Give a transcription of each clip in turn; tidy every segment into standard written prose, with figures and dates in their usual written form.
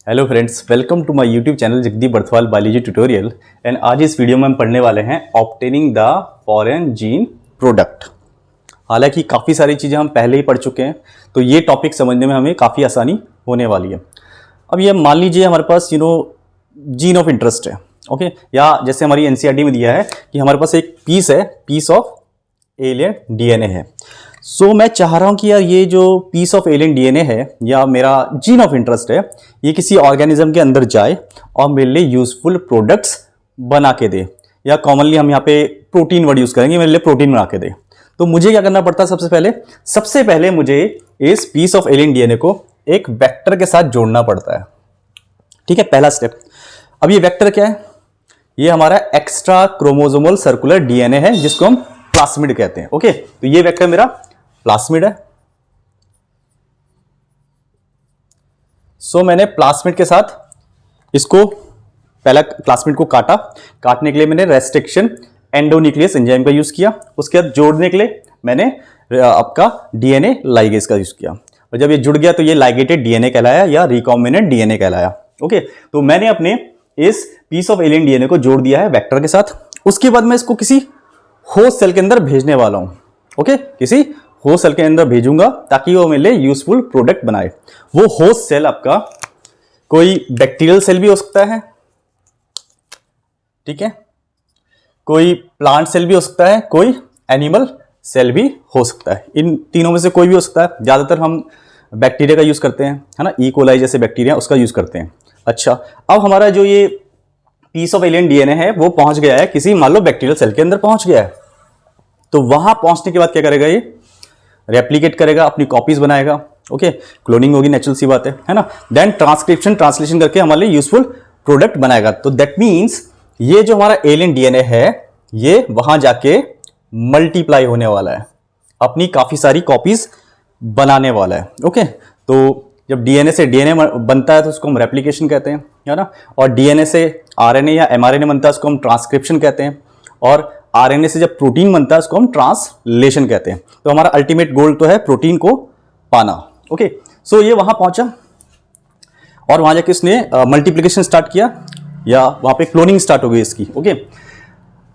Hello friends, welcome to my YouTube channel Jagdeep Barthwal biology tutorial. And आज इस video में हम पढ़ने वाले हैं obtaining the foreign gene product. हालांकि काफ़ी सारी चीज़ें हम पहले ही पढ़ चुके हैं, तो ये टॉपिक समझने में हमें काफ़ी आसानी होने वाली है। अब ये मान लीजिए हमारे पास जीन ऑफ इंटरेस्ट है, ओके, या जैसे हमारी एनसीईआरटी में दिया है कि हमारे पास एक पीस ऑफ एलियन डीएनए है। सो मैं चाह रहा हूं कि यार ये जो पीस ऑफ एलियन डीएनए है या मेरा जीन ऑफ इंटरेस्ट है, ये किसी ऑर्गेनिज्म के अंदर जाए और मेरे लिए यूजफुल प्रोडक्ट्स बना के दे, या कॉमनली हम यहाँ पे प्रोटीन वर्ड यूज करेंगे, मेरे लिए प्रोटीन बना के दे। तो मुझे क्या करना पड़ता है? सबसे पहले मुझे इस पीस ऑफ एलियन डीएनए को एक वेक्टर के साथ जोड़ना पड़ता है। ठीक है, पहला स्टेप। अब ये वेक्टर क्या है? ये हमारा एक्स्ट्रा क्रोमोसोमल सर्कुलर डीएनए है, जिसको हम प्लास्मिड कहते हैं। ओके, तो ये वेक्टर मेरा प्लास्मिड है। मैंने प्लास्मिड के साथ इसको पहला प्लास्मिड को काटने के लिए मैंने रेस्ट्रिक्शन एंडोन्यूक्लियस एंजाइम का यूज किया। उसके बाद जोड़ने के लिए मैंने आपका डीएनए लाइगेज का यूज किया, और जब ये जुड़ गया तो ये लाइगेटेड डीएनए कहलाया या रिकॉम्बिनेंट डीएनए कहलाया। ओके, तो मैंने अपने इस पीस ऑफ एलियन डीएनए को जोड़ दिया है वेक्टर के साथ। उसके बाद मैं इसको किसी होस्ट सेल के अंदर भेजने वाला हूं। ओके, किसी होस्ट सेल के अंदर भेजूंगा ताकि वो मेरे लिए यूजफुल प्रोडक्ट बनाए। वो होस्ट सेल आपका कोई बैक्टीरियल सेल भी हो सकता है, ठीक है, कोई प्लांट सेल भी हो सकता है, कोई एनिमल सेल भी हो सकता है। इन तीनों में से कोई भी हो सकता है। ज्यादातर हम बैक्टीरिया का यूज करते हैं, है ना, ई कोलाई जैसे बैक्टीरिया, उसका यूज करते हैं। अच्छा, अब हमारा जो ये पीस ऑफ एलियन डीएनए है वो पहुंच गया है किसी, मान लो बैक्टीरियल सेल के अंदर पहुंच गया है। तो वहां पहुंचने के बाद क्या करेगा? ये रेप्लिकेट करेगा, अपनी कॉपीज बनाएगा। ओके, क्लोनिंग होगी, नेचुरल सी बात है ना। देन ट्रांसलेशन करके हमारे लिए यूजफुल प्रोडक्ट बनाएगा। तो दैट मीन्स ये जो हमारा एलियन डीएनए है ये वहां जाके मल्टीप्लाई होने वाला है, अपनी काफी सारी कॉपीज बनाने वाला है। ओके, तो जब डीएनए से डीएनए बनता है तो उसको हम रेप्लिकेशन कहते हैं, है ना, और डीएनए से आरएनए या एमआरएनए बनता है उसको हम ट्रांसक्रिप्शन कहते हैं, और आरएनए से जब प्रोटीन बनता है उसको हम ट्रांसलेशन कहते हैं। तो हमारा अल्टीमेट गोल तो है प्रोटीन को पाना। ओके, सो ये वहां पहुंचा और वहां जाके उसने मल्टीप्लिकेशन स्टार्ट किया, या वहां पे क्लोनिंग स्टार्ट हो गई इसकी। ओके,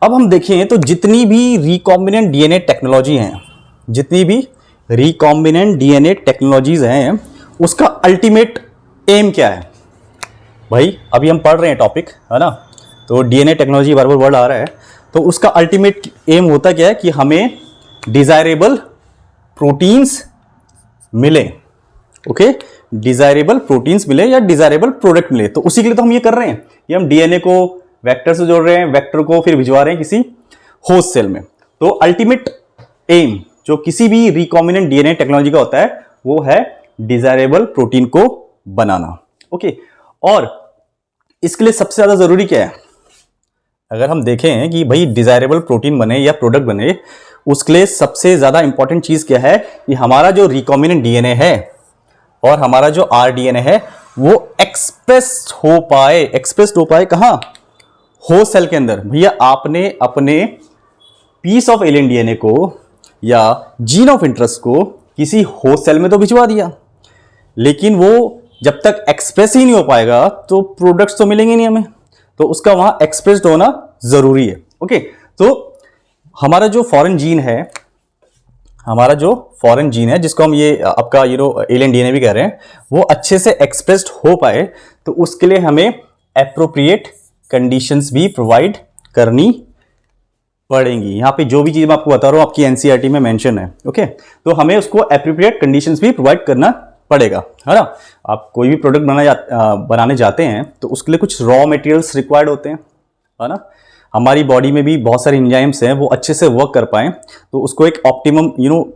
अब हम देखें तो जितनी भी रिकॉम्बिनेंट डीएनए टेक्नोलॉजी हैं, जितनी भी रिकॉम्बिनेंट डीएनए टेक्नोलॉजीज हैं, उसका अल्टीमेट एम क्या है? भाई अभी हम पढ़ रहे हैं टॉपिक, है ना, तो डीएनए टेक्नोलॉजी बार बार वर्ड आ रहा है, तो उसका अल्टीमेट एम होता क्या है कि हमें डिजायरेबल प्रोटीन्स मिले। ओके, डिजायरेबल प्रोटीन्स मिले या डिजायरेबल प्रोडक्ट मिले। तो उसी के लिए तो हम ये कर रहे हैं कि हम डीएनए को वेक्टर से जोड़ रहे हैं, वेक्टर को फिर भिजवा रहे हैं किसी होस्ट सेल में। तो अल्टीमेट एम जो किसी भी रिकॉम्बिनेंट डीएनए टेक्नोलॉजी का होता है वो है डिजायरेबल प्रोटीन को बनाना। ओके, और इसके लिए सबसे ज्यादा जरूरी क्या है? अगर हम देखें कि भाई डिजायरेबल प्रोटीन बने या प्रोडक्ट बने, उसके लिए सबसे ज्यादा इंपॉर्टेंट चीज क्या है कि हमारा जो रिकॉम्बिनेंट डीएनए है और हमारा जो आरडीएनए है वो एक्सप्रेस हो पाए कहां? होस्ट सेल के अंदर। भैया आपने अपने पीस ऑफ एलियन डीएनए को या जीन ऑफ इंटरेस्ट को किसी होस्ट सेल में तो भिजवा दिया, लेकिन वो जब तक एक्सप्रेस ही नहीं हो पाएगा तो प्रोडक्ट्स तो मिलेंगे नहीं हमें, तो उसका वहां एक्सप्रेस्ड होना जरूरी है। ओके, तो हमारा जो फॉरेन जीन है जिसको हम ये आपका एलियन डीएनए भी कह रहे हैं, वो अच्छे से एक्सप्रेस्ड हो पाए तो उसके लिए हमें एप्रोप्रिएट कंडीशंस भी प्रोवाइड करनी पड़ेंगी। यहां पे जो भी चीज मैं आपको बता रहा हूं आपकी एनसीईआरटी में मेंशन है। ओके, तो हमें उसको एप्रोप्रिएट कंडीशंस भी प्रोवाइड करना पड़ेगा, है ना। आप कोई भी प्रोडक्ट बनाने जाते हैं तो उसके लिए कुछ रॉ मटेरियल्स रिक्वायर्ड होते हैं, है ना। हमारी बॉडी में भी बहुत सारे एंजाइम्स हैं, वो अच्छे से वर्क कर पाएं तो उसको एक ऑप्टिमम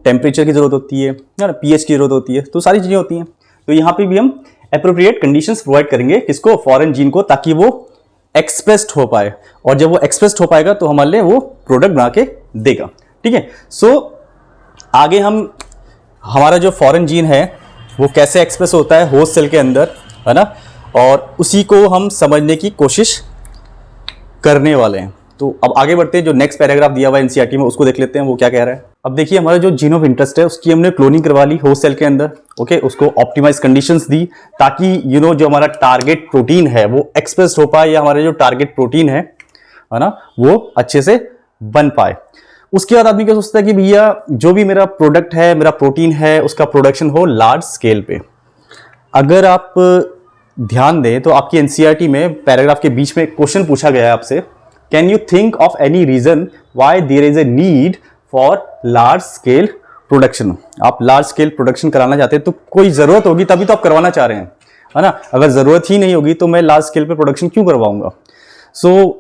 टेम्परेचर की जरूरत होती है ना, पीएच की जरूरत होती है, तो सारी चीजें होती हैं। तो यहाँ पे भी हम एप्रोप्रिएट कंडीशंस प्रोवाइड करेंगे किसको? फॉरेन जीन को, ताकि वो एक्सप्रेस्ड हो पाए, और जब वो एक्सप्रेस्ड हो पाएगा तो हमारे लिए वो प्रोडक्ट बना के देगा। ठीक है, सो आगे हमारा जो फॉरेन जीन है वो कैसे एक्सप्रेस होता है होस्ट सेल के अंदर, है ना, और उसी को हम समझने की कोशिश करने वाले हैं। तो अब आगे बढ़ते हैं, जो नेक्स्ट पैराग्राफ दिया हुआ है एनसीईआरटी में उसको देख लेते हैं वो क्या कह रहा है। अब देखिए हमारा जो जीन ऑफ इंटरेस्ट है उसकी हमने क्लोनिंग करवा ली होस्ट सेल के अंदर, ओके, उसको ऑप्टिमाइज कंडीशंस दी ताकि जो हमारा टारगेट प्रोटीन है वो एक्सप्रेस हो पाए, या हमारे जो टारगेट प्रोटीन है ना, वो अच्छे से बन पाए। उसके बाद आदमी क्या सोचता है कि भैया जो भी मेरा प्रोडक्ट है, मेरा प्रोटीन है, उसका प्रोडक्शन हो लार्ज स्केल पे। अगर आप ध्यान दें तो आपकी एनसीईआरटी में पैराग्राफ के बीच में क्वेश्चन पूछा गया है आपसे, can you think of any reason why there is a need for large scale production. आप लार्ज स्केल प्रोडक्शन कराना चाहते हैं तो कोई जरूरत होगी तभी तो आप करवाना चाह रहे हैं, है ना। अगर जरूरत ही नहीं होगी तो मैं लार्ज स्केल पे प्रोडक्शन क्यों करवाऊंगा।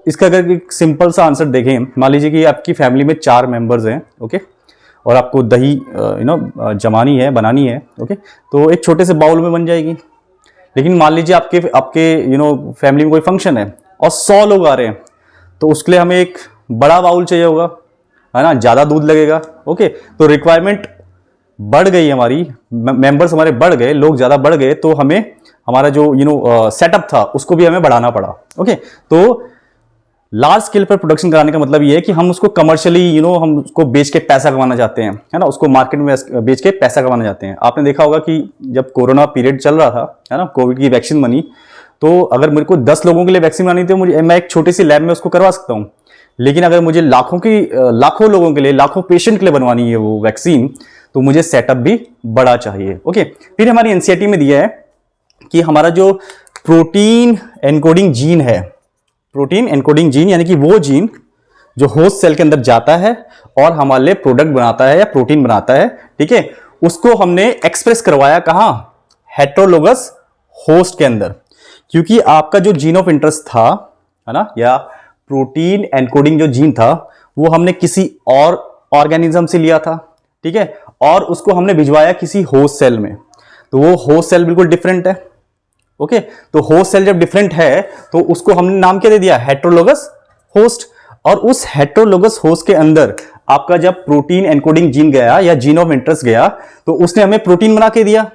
इसका अगर एक सिंपल सा आंसर देखें, मान लीजिए कि आपकी फैमिली में 4 मेंबर्स हैं, ओके, और आपको दही जमानी है, बनानी है, ओके, तो एक छोटे से बाउल में बन जाएगी। लेकिन मान लीजिए आपके फैमिली में कोई फंक्शन है और 100 लोग आ रहे हैं, तो उसके लिए हमें एक बड़ा बाउल चाहिए होगा, है ना, ज़्यादा दूध लगेगा, ओके। तो रिक्वायरमेंट बढ़ गई हमारी, मेंबर्स हमारे बढ़ गए, लोग ज़्यादा बढ़ गए, तो हमें हमारा जो सेटअप था उसको भी हमें बढ़ाना पड़ा, ओके। तो लार्ज स्केल पर प्रोडक्शन कराने का मतलब ये है कि हम उसको कमर्शियली हम उसको बेच के पैसा कमाना चाहते हैं, है ना, उसको मार्केट में बेच के पैसा कमाना चाहते हैं। आपने देखा होगा कि जब कोरोना पीरियड चल रहा था, है ना, कोविड की वैक्सीन बनी, तो अगर मेरे को 10 लोगों के लिए वैक्सीन बनानी थी, मैं एक छोटी सी लैब में उसको करवा सकता हूँ। लेकिन अगर मुझे लाखों लोगों के लिए, लाखों पेशेंट के लिए बनवानी है वो वैक्सीन, तो मुझे सेटअप भी बड़ा चाहिए, ओके। फिर हमारी एनसीईआरटी में दिया है कि हमारा जो प्रोटीन एनकोडिंग जीन है, प्रोटीन एनकोडिंग जीन यानी कि वो जीन जो होस्ट सेल के अंदर जाता है और हमारे लिए प्रोडक्ट बनाता है या प्रोटीन बनाता है, ठीक है, उसको हमने एक्सप्रेस करवाया कहां, हेटेरोलोगस होस्ट के अंदर। क्योंकि आपका जो जीन ऑफ इंटरेस्ट था, है ना, या प्रोटीन एनकोडिंग जो जीन था, वो हमने किसी और ऑर्गेनिज्म से लिया था, ठीक है, और उसको हमने भिजवाया किसी होस्ट सेल में। तो वो होस्ट सेल बिल्कुल डिफरेंट है, ओके। तो होस्ट सेल जब डिफरेंट है तो उसको हमने नाम क्या दे दिया, हेटेरोलोगस होस्ट। और उस हेटेरोलोगस होस्ट के अंदर आपका जब प्रोटीन एनकोडिंग जीन गया या जीन ऑफ इंटरेस्ट गया, तो उसने हमें प्रोटीन बना के दिया।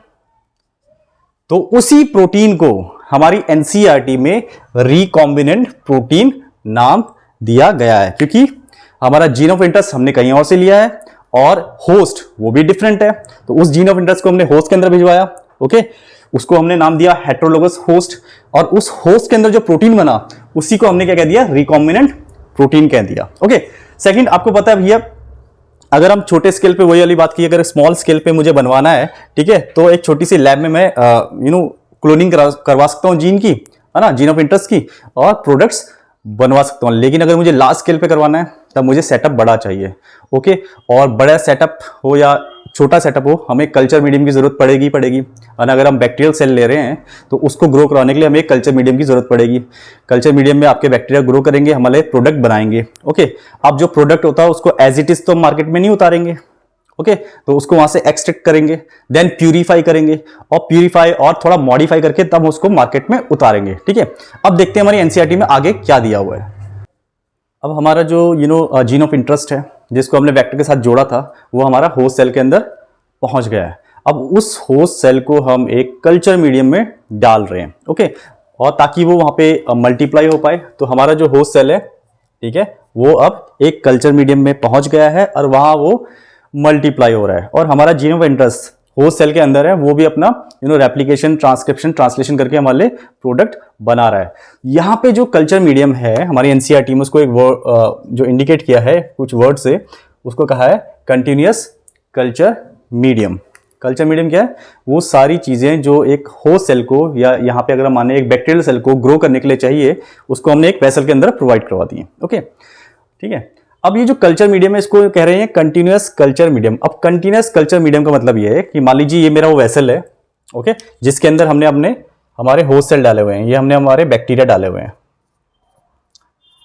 तो उसी प्रोटीन को हमारी एनसीईआरटी में रिकॉम्बिनेंट प्रोटीन नाम दिया गया है, क्योंकि हमारा जीन ऑफ इंटरेस्ट हमने कहीं और से लिया है और होस्ट वो भी डिफरेंट है। तो उस जीन ऑफ इंटरेस्ट को हमने होस्ट के अंदर भिजवाया, ओके, उसको हमने नाम दिया हेटेरोलोगस होस्ट। और उस होस्ट के अंदर जो प्रोटीन बना उसी को हमने क्या कह दिया, रिकॉम्बिनेंट प्रोटीन कह दिया, ओके। सेकंड, आपको पता है भैया, अगर हम छोटे स्केल पे, वही वाली बात की, अगर स्मॉल स्केल पे मुझे बनवाना है, ठीक है, तो एक छोटी सी लैब में मैं क्लोनिंग करवा सकता हूं जीन की, है ना, जीन ऑफ इंटरेस्ट की, और प्रोडक्ट्स बनवा सकता हूं। लेकिन अगर मुझे लार्ज स्केल पे करवाना है तब मुझे सेटअप बड़ा चाहिए, ओके। और बड़ा सेटअप हो या छोटा सेटअप हो, हमें कल्चर मीडियम की जरूरत पड़ेगी। और अगर हम बैक्टीरियल सेल ले रहे हैं तो उसको ग्रो कराने के लिए हमें एक कल्चर मीडियम की जरूरत पड़ेगी। कल्चर मीडियम में आपके बैक्टीरिया ग्रो करेंगे, हमारे प्रोडक्ट बनाएंगे, ओके। अब जो प्रोडक्ट होता है उसको एज इट इज तो मार्केट में नहीं उतारेंगे, ओके, तो उसको वहां से एक्सट्रैक्ट करेंगे, देन प्यूरिफाई करेंगे, और प्यूरिफाई और थोड़ा मॉडिफाई करके तब उसको मार्केट में उतारेंगे, ठीक है। अब देखते हैं हमारी एनसीईआरटी में आगे क्या दिया हुआ है। अब हमारा जो जीन ऑफ इंटरेस्ट है जिसको हमने वेक्टर के साथ जोड़ा था, वो हमारा होस्ट सेल के अंदर पहुंच गया है। अब उस होस्ट सेल को हम एक कल्चर मीडियम में डाल रहे हैं, ओके, और ताकि वो वहां पे मल्टीप्लाई हो पाए। तो हमारा जो होस्ट सेल है, ठीक है, वो अब एक कल्चर मीडियम में पहुंच गया है और वहां वो मल्टीप्लाई हो रहा है। और हमारा gene of interest host cell के अंदर है, वो भी अपना रेप्लिकेशन, ट्रांसक्रिप्शन, ट्रांसलेशन करके हमारे लिए प्रोडक्ट बना रहा है। यहाँ पे जो कल्चर मीडियम है हमारी एनसीईआरटी में, उसको एक जो इंडिकेट किया है कुछ वर्ड से, उसको कहा है continuous culture medium. Culture medium क्या है, वो सारी चीजें जो एक होस्ट सेल को, या यहाँ पे अगर हम माने एक बैक्टीरियल सेल को ग्रो करने के लिए चाहिए, उसको हमने एक वेसल के अंदर प्रोवाइड करवा दी है, ओके, ठीक है। अब ये जो कल्चर मीडियम है इसको कह रहे हैं कंटिन्यूअस कल्चर मीडियम। अब कंटिन्यूअस कल्चर मीडियम का मतलब ये है कि मान लीजिए ये मेरा वो वेसल है, ओके, जिसके अंदर हमने हमारे होस्ट सेल डाले हुए हैं, ये हमने हमारे बैक्टीरिया डाले हुए हैं,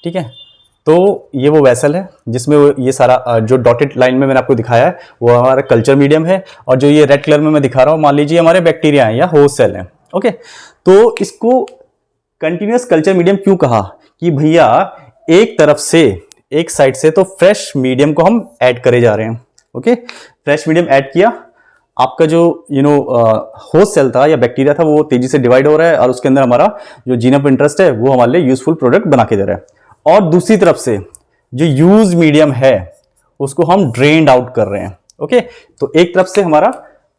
ठीक है। तो ये वो वेसल है जिसमें ये सारा जो डॉटेड लाइन में मैंने आपको दिखाया है वो हमारा कल्चर मीडियम है, और जो ये रेड कलर में मैं दिखा रहा हूं मान लीजिए हमारे बैक्टीरिया हैं या होस्ट सेल हैं, ओके। तो इसको कंटिन्यूअस कल्चर मीडियम क्यों कहा, कि भैया एक तरफ से, एक साइड से तो फ्रेश मीडियम को हम ऐड करे जा रहे हैं, ओके। फ्रेश मीडियम ऐड किया, आपका जो होस्ट सेल था या बैक्टीरिया था वो तेजी से डिवाइड हो रहा है और उसके अंदर हमारा जो जीन ऑफ इंटरेस्ट है वो हमारे लिए यूजफुल प्रोडक्ट बना के दे रहा है। और दूसरी तरफ से जो यूज मीडियम है उसको हम ड्रेन्ड आउट कर रहे हैं। ओके, तो एक तरफ से हमारा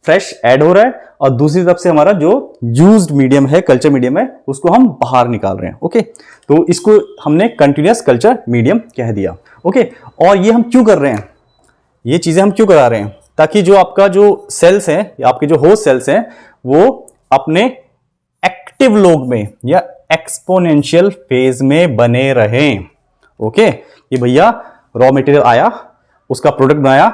फ्रेश ऐड हो रहा है और दूसरी तरफ से हमारा जो यूज्ड मीडियम है, कल्चर मीडियम है, उसको हम बाहर निकाल रहे हैं। ओके, तो इसको हमने कंटिन्यूअस कल्चर मीडियम कह दिया। ओके, और ये हम क्यों कर रहे हैं, ये चीजें हम क्यों करा रहे हैं, ताकि जो आपका जो सेल्स है या आपके जो होस्ट सेल्स हैं वो अपने एक्टिव लॉग में या एक्सपोनेंशियल फेज में बने रहें। ओके, ये भैया रॉ मटेरियल आया, उसका प्रोडक्ट बनाया,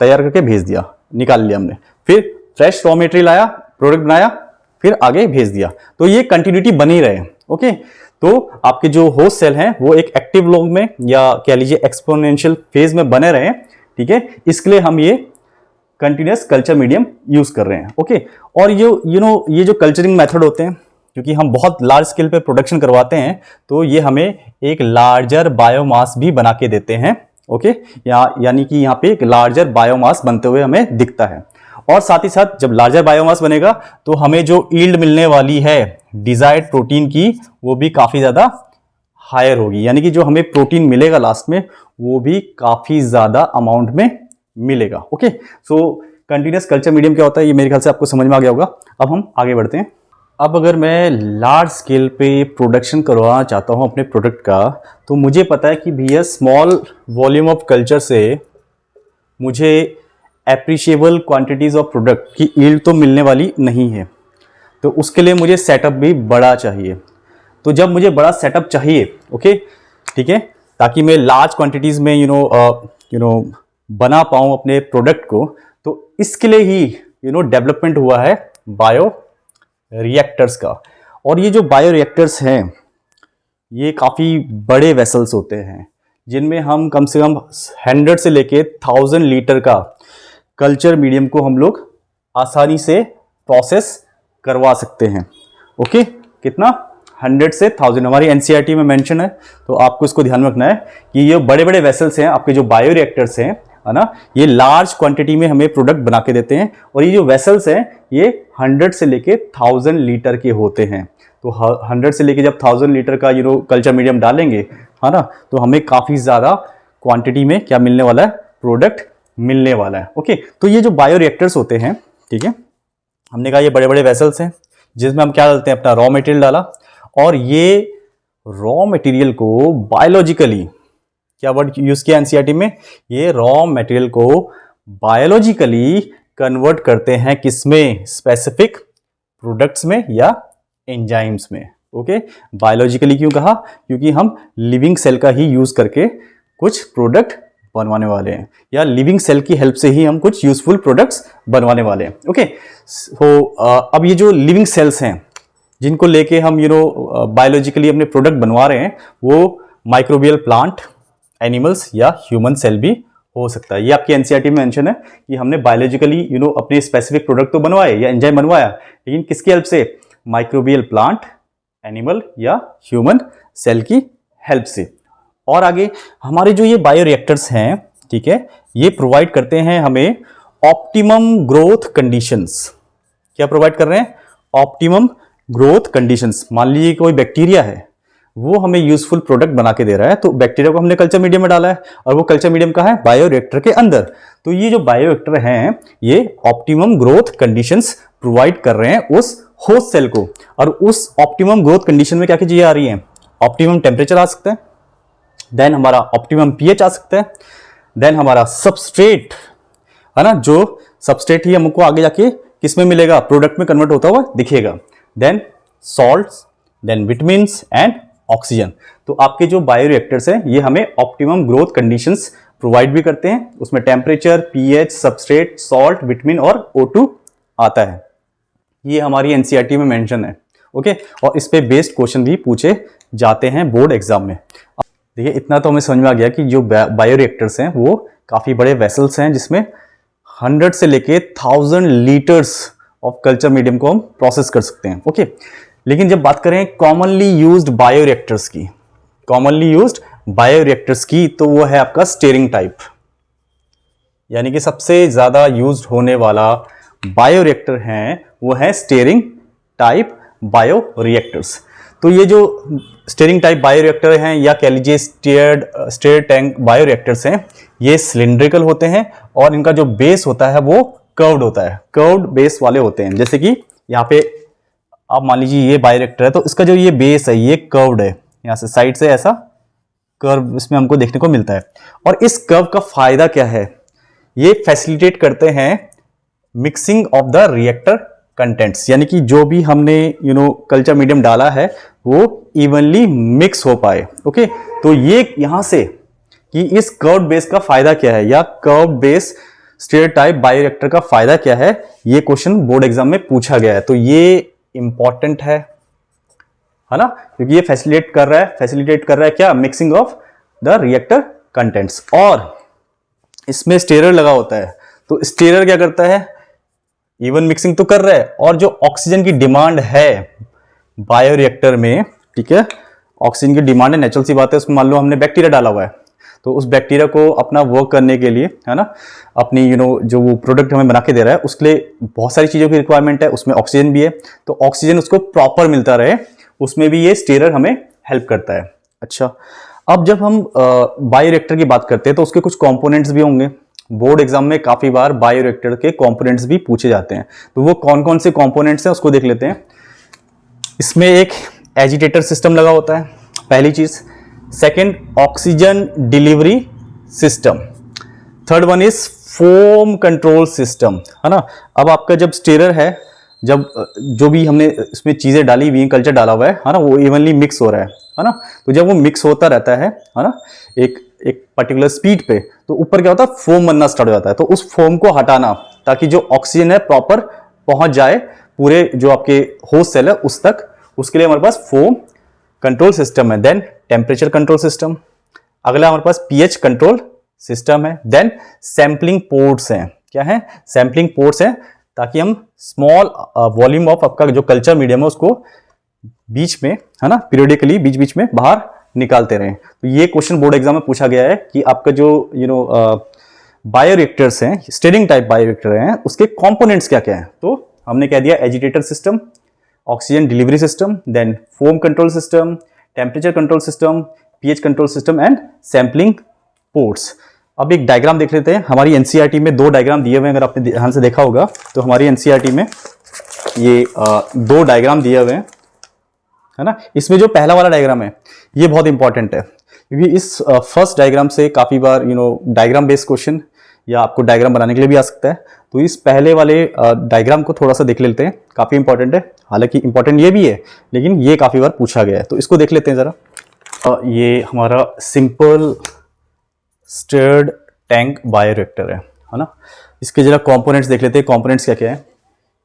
तैयार करके भेज दिया, निकाल लिया हमने, फिर फ्रेश रॉ मटेरियल आया, प्रोडक्ट बनाया, फिर आगे भेज दिया, तो ये कंटिन्यूटी बनी रहे। ओके, तो आपके जो होस्ट सेल हैं वो एक एक्टिव लॉग में या कह लीजिए एक्सपोनेंशियल फेज में बने रहे, ठीक है, इसके लिए हम ये कंटिन्यूअस कल्चर मीडियम यूज कर रहे हैं। ओके, और ये जो कल्चरिंग मेथड होते हैं, क्योंकि हम बहुत लार्ज स्केल पे प्रोडक्शन करवाते हैं, तो ये हमें एक लार्जर बायोमास भी बना के देते हैं। ओके, यानी कि यहाँ पे एक लार्जर बायोमास बनते हुए हमें दिखता है। और साथ ही साथ जब लार्जर बायोमास बनेगा तो हमें जो यील्ड मिलने वाली है डिजायर्ड प्रोटीन की, वो भी काफी ज्यादा हायर होगी, यानी कि जो हमें प्रोटीन मिलेगा लास्ट में वो भी काफी ज्यादा अमाउंट में मिलेगा। ओके, सो कंटिन्यूअस कल्चर मीडियम क्या होता है ये मेरे ख्याल से आपको समझ में आ गया होगा। अब हम आगे बढ़ते हैं। अब अगर मैं लार्ज स्केल पे प्रोडक्शन करवाना चाहता हूं अपने प्रोडक्ट का, तो मुझे पता है कि भैया स्मॉल वॉल्यूम ऑफ कल्चर से मुझे एप्रिशिएबल क्वांटिटीज ऑफ प्रोडक्ट की यील्ड तो मिलने वाली नहीं है, तो उसके लिए मुझे सेटअप भी बड़ा चाहिए। तो जब मुझे बड़ा सेटअप चाहिए, ओके, ठीक है, ताकि मैं लार्ज क्वांटिटीज में बना पाऊं अपने प्रोडक्ट को, तो इसके लिए ही डेवलपमेंट हुआ है बायो रिएक्टर्स का। और ये जो बायो रिएक्टर्स हैं ये काफ़ी बड़े वेसल्स होते हैं, जिनमें हम कम से कम 100 से लेके 1000 लीटर का कल्चर मीडियम को हम लोग आसानी से प्रोसेस करवा सकते हैं। ओके, कितना, 100 से 1000 हमारी एनसीईआरटी में मेंशन है, तो आपको इसको ध्यान में रखना है कि ये बड़े बड़े वेसल्स हैं आपके जो बायो रिएक्टर्स हैं, है ना, ये लार्ज क्वांटिटी में हमें प्रोडक्ट बना के देते हैं। और ये जो वेसल्स हैं ये 100 से लेके 1000 लीटर के होते हैं। तो 100 से लेके जब 1000 लीटर का कल्चर मीडियम डालेंगे, है ना, तो हमें काफ़ी ज़्यादा क्वांटिटी में क्या मिलने वाला है, प्रोडक्ट मिलने वाला है। ओके, तो ये जो बायो रिएक्टर्स होते हैं, ठीक है, हमने कहा ये बड़े बड़े वेसल्स हैं जिसमें हम क्या डालते हैं, अपना रॉ मटेरियल डाला, और ये रॉ मटेरियल को बायोलॉजिकली, क्या वर्ड यूज किया एनसीईआरटी में, ये रॉ मटेरियल को बायोलॉजिकली कन्वर्ट करते हैं किसमें, स्पेसिफिक प्रोडक्ट्स में या एंजाइम्स में। ओके, बायोलॉजिकली क्यों कहा, क्योंकि हम लिविंग सेल का ही यूज करके कुछ प्रोडक्ट बनवाने वाले हैं, या लिविंग सेल की हेल्प से ही हम कुछ यूजफुल प्रोडक्ट्स बनवाने वाले हैं। ओके, सो अब ये जो लिविंग सेल्स हैं जिनको लेके हम बायोलॉजिकली अपने प्रोडक्ट बनवा रहे हैं, वो माइक्रोबियल प्लांट, एनिमल्स या ह्यूमन सेल भी हो सकता है। ये आपकी एनसीईआरटी में मेंशन है कि हमने बायोलॉजिकली अपने स्पेसिफिक प्रोडक्ट तो बनवाए या एंजाइम बनवाया, लेकिन किसकी हेल्प से, माइक्रोबियल प्लांट, एनिमल या ह्यूमन सेल की हेल्प से। और आगे हमारे जो ये बायो रिएक्टर्स हैं, ठीक है, ये प्रोवाइड करते हैं हमें ऑप्टिमम ग्रोथ कंडीशंस। क्या प्रोवाइड कर रहे हैं, ऑप्टिमम ग्रोथ कंडीशंस। मान लीजिए कोई बैक्टीरिया है, वो हमें यूजफुल प्रोडक्ट बना के दे रहा है, तो बैक्टीरिया को हमने कल्चर मीडियम में डाला है, और वो कल्चर मीडियम का है बायो रिएक्टर के अंदर। तो ये जो बायो रिएक्टर हैं ये ऑप्टिमम ग्रोथ कंडीशंस प्रोवाइड कर रहे हैं उस होस्ट सेल को। और उस ऑप्टिमम ग्रोथ कंडीशन में क्या क्या चीजें आ रही हैं, ऑप्टिमम टेम्परेचर आ सकता है, देन हमारा ऑप्टिमम पीएच आ सकता है, देन हमारा सबस्ट्रेट, है ना, जो सबस्ट्रेट ही हमको आगे जाके किसमें मिलेगा, प्रोडक्ट में कन्वर्ट होता हुआ दिखेगा, then salts, then vitamins and oxygen. तो आपके जो बायो रिएक्टर्स हैं ये हमें ऑप्टिमम ग्रोथ कंडीशंस प्रोवाइड भी करते हैं, उसमें temperature, pH, substrate, salt, vitamin और O2 आता है। ये हमारी एनसीईआरटी में मेंशन है। ओके, और इस पे बेस्ड क्वेश्चन भी पूछे जाते हैं बोर्ड एग्जाम में। देखिए, इतना तो हमें समझ में आ गया कि जो बायो रिएक्टर्स हैं वो काफी बड़े वेसल्स हैं जिसमें 100 से लेके 1000 लीटर्स ऑफ कल्चर मीडियम को हम प्रोसेस कर सकते हैं। ओके, लेकिन जब बात करें कॉमनली यूज्ड बायो रिएक्टर्स की, कॉमनली यूज्ड बायो रिएक्टर्स की, तो वो है आपका स्टीयरिंग टाइप, यानी कि सबसे ज्यादा यूज्ड होने वाला बायो रिएक्टर है वो है स्टीयरिंग टाइप बायो रिएक्टर्स। तो ये जो स्टीयरिंग टाइप बायोरिएक्टर हैं या कह लीजिए स्टीयर टैंक बायोरिएक्टर्स हैं, ये सिलिंड्रिकल होते हैं और इनका जो बेस होता है वो कर्व्ड होता है, कर्व्ड बेस वाले होते हैं। जैसे कि यहाँ पे आप मान लीजिए ये बायोरिएक्टर है तो इसका जो ये बेस है ये कर्व्ड है, यहाँ से साइड से ऐसा कर्व इसमें हमको देखने को मिलता है। और इस कर्व का फायदा क्या है, ये फैसिलिटेट करते हैं mixing of the reactor contents, यानी कि जो भी हमने कल्चर मीडियम डाला है वो इवनली मिक्स हो पाए। ओके, तो ये यहां से कि इस कर्व्ड बेस का फायदा क्या है या curved base stir type bioreactor का फायदा क्या है, ये क्वेश्चन बोर्ड एग्जाम में पूछा गया है। तो ये इंपॉर्टेंट है ना, क्योंकि ये फैसिलिटेट कर रहा है क्या, mixing of the reactor contents. और इसमें स्टीयरर लगा होता है, तो स्टीयरर क्या करता है, इवन मिक्सिंग तो कर रहा है और जो ऑक्सीजन की डिमांड है बायोरिएक्टर में, ठीक है, ऑक्सीजन की डिमांड है, नेचुरल सी बात है, उसमें मान लो हमने बैक्टीरिया डाला हुआ है तो उस बैक्टीरिया को अपना वर्क करने के लिए, है ना, अपनी जो वो प्रोडक्ट हमें बना के दे रहा है उसके लिए बहुत सारी चीजों की रिक्वायरमेंट है, उसमें ऑक्सीजन भी है, तो ऑक्सीजन उसको प्रॉपर मिलता रहे उसमें भी ये स्टीयरर हमें हेल्प करता है। अच्छा, अब जब हम बायोरिएक्टर की बात करते हैं तो उसके कुछ कंपोनेंट्स भी होंगे। बोर्ड एग्जाम में काफी बार बायोरिएक्टर के कंपोनेंट्स भी पूछे जाते हैं, तो वो कौन कौन से कंपोनेंट्स हैं उसको देख लेते हैं। इसमें एक एजिटेटर सिस्टम लगा होता है, पहली चीज। Second, oxygen delivery system. Third one is foam control system, है ना। अब आपका जब स्टीयरर है, जब जो भी हमने इसमें चीजें डाली हुई, कल्चर डाला हुआ है ना, वो इवनली मिक्स हो रहा है ना, तो जब वो मिक्स होता रहता है ना, एक पर्टिकुलर स्पीड पे, तो ऊपर क्या होता है, फोम बनना स्टार्ट हो जाता है। तो उस फोम को हटाना ताकि जो ऑक्सीजन है प्रॉपर पहुंच जाए पूरे जो आपके होस्ट सेल है उस तक, उसके लिए हमारे पास फोम कंट्रोल सिस्टम है। देन टेम्परेचर कंट्रोल सिस्टम, अगला हमारे पास पीएच कंट्रोल सिस्टम है। देन सैंपलिंग पोर्ट्स हैं, क्या है, सैंपलिंग पोर्ट्स हैं, ताकि हम स्मॉल वॉल्यूम ऑफ आपका जो कल्चर मीडियम है उसको बीच में, है ना, पीरियडिकली बीच बीच में बाहर निकालते रहें। तो ये क्वेश्चन बोर्ड एग्जाम में पूछा गया है कि आपका जो बायोरिएक्टर्स हैं, स्टीयरिंग टाइप बायोरिएक्टर हैं, उसके कंपोनेंट्स क्या क्या हैं। तो हमने कह दिया agitator system, oxygen delivery system, then foam control system, temperature control system, pH control system and sampling ports. अब एक डायग्राम देख लेते हैं। हमारी एनसीईआरटी में दो डायग्राम दिए हुए हैं, अगर आपने ध्यान से देखा होगा तो हमारी एनसीईआरटी में ये दो डायग्राम दिए हुए हैं, है ना। इसमें जो पहला वाला डायग्राम है ये बहुत इंपॉर्टेंट है, क्योंकि इस फर्स्ट डायग्राम से काफी बार डायग्राम बेस्ड क्वेश्चन या आपको डायग्राम बनाने के लिए भी आ सकता है। तो इस पहले वाले डायग्राम को थोड़ा सा देख लेते हैं, काफी इंपॉर्टेंट है। हालांकि इंपॉर्टेंट ये भी है, लेकिन ये काफी बार पूछा गया है, तो इसको देख लेते हैं जरा। ये हमारा सिंपल स्टीयर्ड टैंक बायोरिएक्टर है ना। इसके जरा कंपोनेंट्स देख लेते हैं, कंपोनेंट्स क्या क्या है।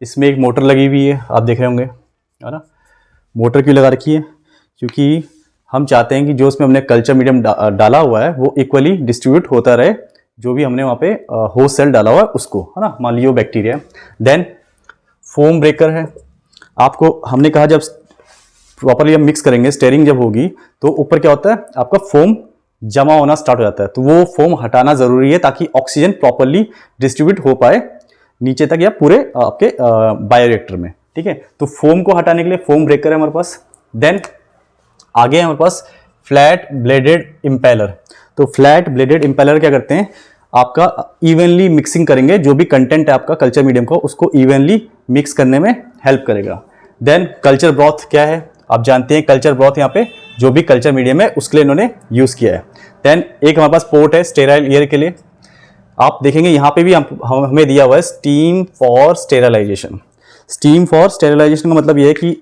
इसमें एक मोटर लगी हुई है, आप देख रहे होंगे, है ना। मोटर क्यों लगा रखी है, क्योंकि हम चाहते हैं कि जो उसमें हमने कल्चर मीडियम डाला हुआ है वो इक्वली डिस्ट्रीब्यूट होता रहे, जो भी हमने वहाँ पे होस्ट सेल डाला हुआ है उसको, है ना, मान लीजिए बैक्टीरिया। देन फोम ब्रेकर है, आपको हमने कहा जब प्रॉपरली हम मिक्स करेंगे, स्टीयरिंग जब होगी तो ऊपर क्या होता है, आपका फोम जमा होना स्टार्ट हो जाता है, तो वो फोम हटाना जरूरी है ताकि ऑक्सीजन प्रॉपरली डिस्ट्रीब्यूट हो पाए नीचे तक या पूरे आपके बायोरिएक्टर में, ठीक है। तो फोम को हटाने के लिए फोम ब्रेकर है हमारे पास। देन आगे हमारे पास फ्लैट ब्लेडेड इंपेलर। तो फ्लैट ब्लेडेड इंपेलर क्या करते हैं, आपका इवनली मिक्सिंग करेंगे, जो भी कंटेंट है आपका कल्चर मीडियम को उसको इवनली मिक्स करने में हेल्प करेगा। देन कल्चर ब्रॉथ क्या है, आप जानते हैं कल्चर ब्रॉथ यहाँ पे जो भी कल्चर मीडियम है उसके लिए इन्होंने यूज किया है। देन एक हमारे पास पोर्ट है स्टेराइल एयर के लिए, आप देखेंगे यहाँ पे भी हमें दिया हुआ है steam for sterilisation. Steam for sterilisation का मतलब ये है कि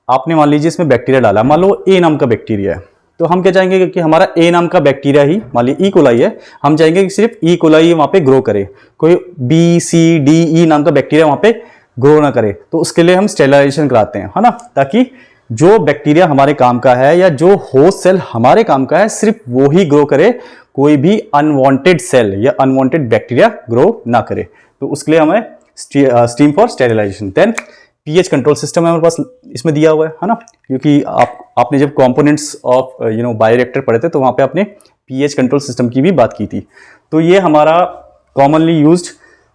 आपने मान लीजिए इसमें बैक्टीरिया डाला, मान लो ए नाम का बैक्टीरिया है, तो हम क्या चाहेंगे कि हमारा ए नाम का बैक्टीरिया ही, मान लीजिए ई कोलाई है, हम चाहेंगे कि सिर्फ ई कोलाई वहां पे ग्रो करे, कोई बी सी डी ई नाम का बैक्टीरिया वहां पे ग्रो ना करे। तो उसके लिए हम स्टेरलाइजेशन कराते हैं, है ना, ताकि जो बैक्टीरिया हमारे काम का है या जो होस्ट सेल हमारे काम का है सिर्फ वो ही ग्रो करे, कोई भी अनवांटेड सेल या अनवांटेड बैक्टीरिया ग्रो ना करे। तो उसके लिए हमें steam for sterilisation. Then pH control system है हमारे पास इसमें दिया हुआ है ना, क्योंकि आपने जब कंपोनेंट्स ऑफ बायोरिएक्टर पढ़े थे तो वहां पे आपने पीएच कंट्रोल सिस्टम की भी बात की थी। तो ये हमारा commonly used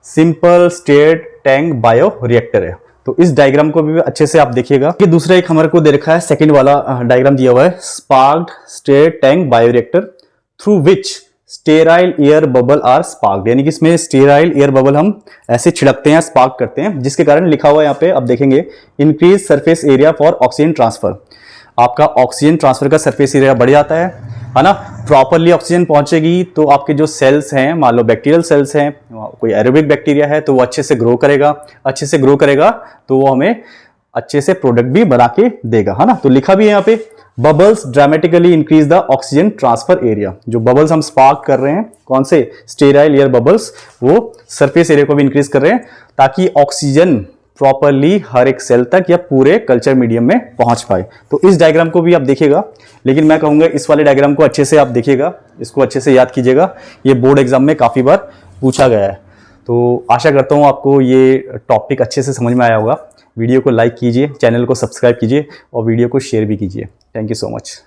simple steered tank bioreactor है। तो इस डायग्राम को भी अच्छे से आप देखिएगा। ये दूसरा एक हमारे को दे रखा है, सेकंड वाला डायग्राम दिया हुआ है, sparged stirred tank bioreactor through which sterile air bubble are sparged, यानी कि इसमें स्टेराइल एयर बबल हम ऐसे छिड़कते हैं, स्पार्क करते हैं, जिसके कारण लिखा हुआ है यहाँ पे आप देखेंगे increase surface area for oxygen transfer. आपका ऑक्सीजन ट्रांसफर का सरफेस एरिया बढ़ जाता है ना। प्रॉपरली ऑक्सीजन पहुंचेगी तो आपके जो सेल्स हैं, मान लो बैक्टीरियल सेल्स हैं, कोई एरोबिक बैक्टीरिया है तो वो अच्छे से ग्रो करेगा, अच्छे से ग्रो करेगा तो वो हमें अच्छे से प्रोडक्ट भी बना के देगा, है ना। तो लिखा भी है यहाँ पे bubbles dramatically increase the oxygen transfer area. जो बबल्स हम स्पार्क कर रहे हैं, कौन से, स्टेराइल एयर बबल्स, वो सरफेस एरिया को भी इंक्रीज कर रहे हैं ताकि ऑक्सीजन प्रॉपरली हर एक सेल तक या पूरे कल्चर मीडियम में पहुंच पाए। तो इस डायग्राम को भी आप देखिएगा, लेकिन मैं कहूंगा इस वाले डायग्राम को अच्छे से आप देखिएगा, इसको अच्छे से याद कीजिएगा, ये बोर्ड एग्जाम में काफी बार पूछा गया है। तो आशा करता हूं आपको ये टॉपिक अच्छे से समझ में आया होगा। वीडियो को लाइक कीजिए, चैनल को सब्सक्राइब कीजिए और वीडियो को शेयर भी कीजिए। Thank you so much.